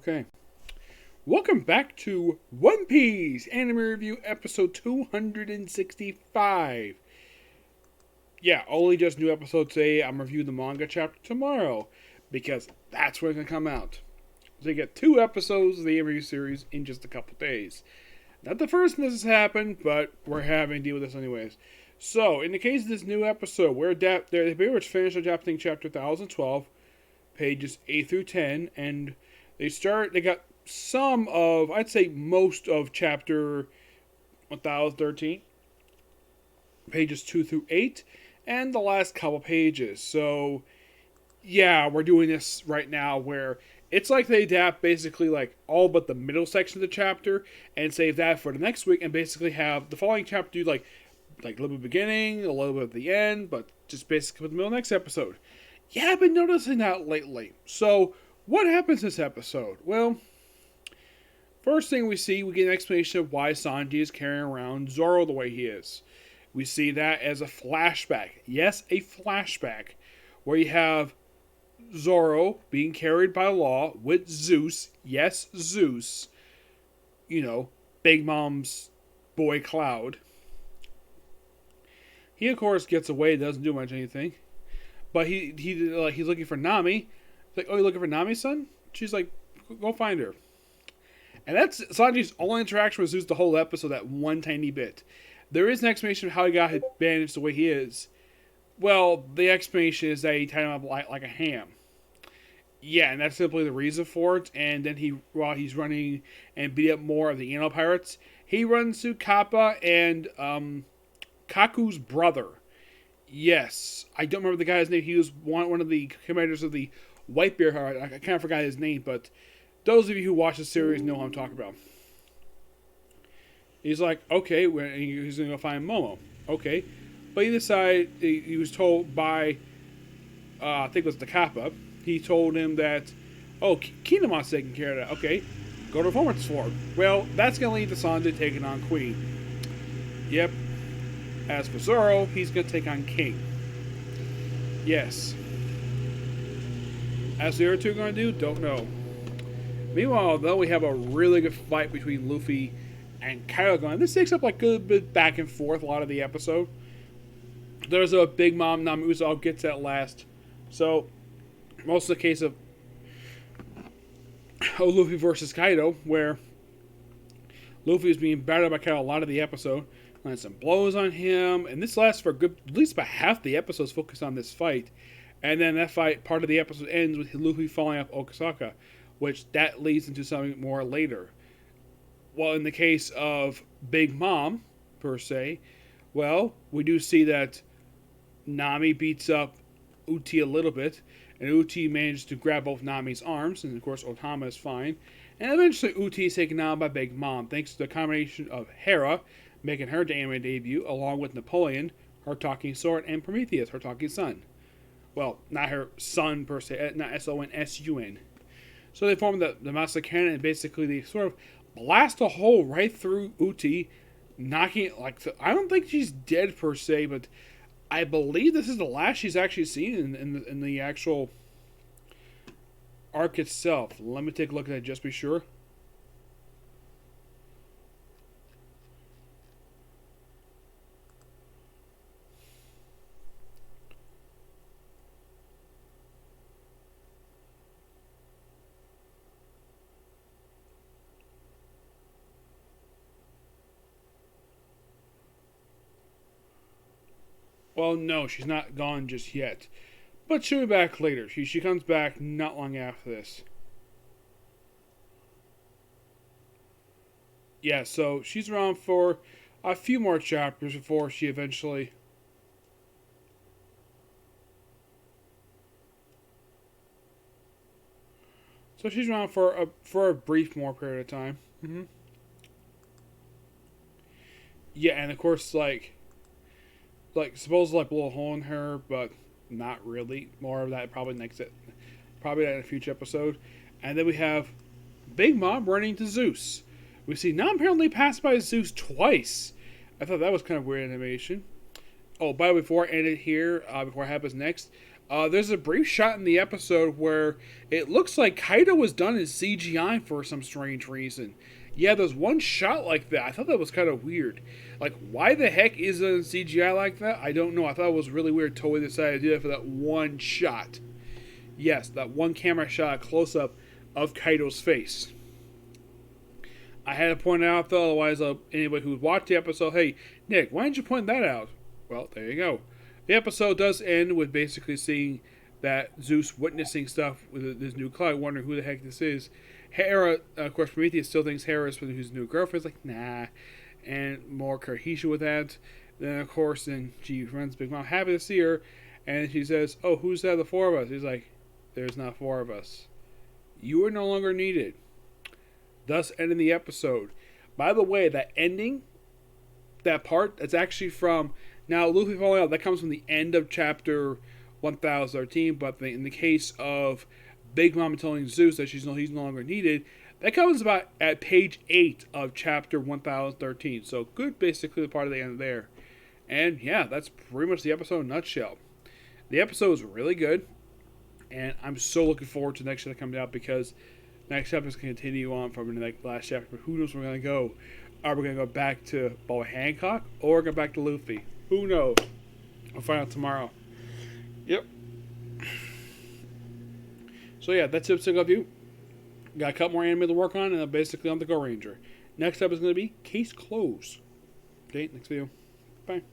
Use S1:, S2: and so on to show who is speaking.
S1: Okay. Welcome back to One Piece Anime Review episode 265. Yeah, only just new episode today. I'm reviewing the manga chapter tomorrow because that's when it's going to come out. So you get 2 episodes of the review series in just a couple days. Not the first time this has happened, but we're having to deal with this anyways. So, in the case of this new episode, they pretty much finished adapting chapter 1012, pages 8 through 10, and they got some of, I'd say most of chapter 1013, pages 2 through 8, and the last couple pages. So, yeah, we're doing this right now where it's like they adapt basically like all but the middle section of the chapter and save that for the next week and basically have the following chapter do like a little bit of the beginning, a little bit of the end, but just basically the middle of the next episode. Yeah, I've been noticing that lately. So, what happens this episode? Well, first thing we get an explanation of why Sanji is carrying around Zoro the way he is. We see that as a flashback. Yes, a flashback. Where you have Zoro being carried by law with Zeus. Yes, Zeus. You know, Big Mom's boy Cloud. He, of course, gets away, doesn't do much anything. But he's looking for Nami. He's like, oh, you're looking for Nami, son? She's like, go find her. And that's Sanji's only interaction with Zeus the whole episode, that one tiny bit. There is an explanation of how he got bandaged the way he is. Well, the explanation is that he tied him up like a ham. Yeah, and that's simply the reason for it. And then while he's running and beat up more of the Eno pirates, he runs to Kappa and Kaku's brother. Yes, I don't remember the guy's name. He was one of the commanders of the Whitebeard. I kind of forgot his name, but those of you who watch the series know what I'm talking about. He's like, okay, he's going to go find Momo. Okay. But he was told by, I think it was the Kappa, he told him that, oh, Kinemon's taking care of that. Okay, go to the Performance Floor. Well, that's going to lead to Sanji taking on Queen. Yep. As for Zoro, he's going to take on King. Yes. As the other two are going to do, don't know. Meanwhile, though, we have a really good fight between Luffy and Kaido going. This takes up like a good bit back and forth a lot of the episode. There's a Big Mom Nami Usopp gets that last. So, most of the case of Luffy versus Kaido, where Luffy is being battered by Kaido a lot of the episode. Lands some blows on him, and this lasts for at least about half the episode's focused on this fight. And then that fight, part of the episode ends with Luffy falling off Okasaka, which that leads into something more later. Well, in the case of Big Mom, per se, well, we do see that Nami beats up Uchi a little bit, and Uchi manages to grab both Nami's arms, and of course Otama is fine. And eventually Uchi is taken down by Big Mom, thanks to the combination of Hera, making her anime debut, along with Napoleon, her talking sword, and Prometheus, her talking son. Well, not her son per se, not S-O-N, S-U-N. So they form the Master Cannon, and basically they sort of blast a hole right through Uchi, knocking it like... I don't think she's dead per se, but I believe this is the last she's actually seen in the actual arc itself. Let me take a look at it just to be sure. Well, no, she's not gone just yet. But she'll be back later. She comes back not long after this. Yeah, so she's around for a few more chapters before she eventually... So she's around for a brief more period of time. Mm-hmm. Yeah, and of course, like supposed to blow a hole in her, but not really. More of that probably probably in a future episode. And then we have Big Mom running to Zeus. We see Nam apparently passed by Zeus twice. I thought that was kind of weird animation. Oh, by the way, before I end it here, before it happens next, There's a brief shot in the episode where it looks like Kaido was done in CGI for some strange reason. Yeah, there's one shot like that. I thought that was kind of weird. Like, why the heck is it in CGI like that? I don't know. I thought it was really weird. Toei decided to do that for that one shot. Yes, that one camera shot, close up of Kaido's face. I had to point it out though, otherwise anybody who watched the episode, hey, Nick, why didn't you point that out? Well, there you go. The episode does end with basically seeing that Zeus witnessing stuff with this new cloud, wondering who the heck this is. Hera, of course, Prometheus still thinks Hera is his new girlfriend. It's like, nah. And more cohesion with that. Then, of course, then she runs Big Mom, happy to see her. And she says, oh, who's that, the four of us? He's like, there's not four of us. You are no longer needed. Thus ending the episode. By the way, that ending, that part, that's actually from, now Luffy falling out, that comes from the end of chapter 1013, but in the case of Big Mom telling Zeus that he's no longer needed, that comes about at page 8 of chapter 1013. So good, basically the part of the end there. And yeah, that's pretty much the episode in a nutshell. The episode was really good, and I'm so looking forward to the next chapter coming out, because next chapter is going to continue on from the last chapter. But who knows where we're going to go? Are we going to go back to Boa Hancock, or go back to Luffy? Who knows? I'll find out tomorrow. Yep. So yeah, that's it. Of you. Got a couple more anime to work on, and I'm basically on the Go Ranger. Next up is going to be Case Closed. Okay, next video. Bye.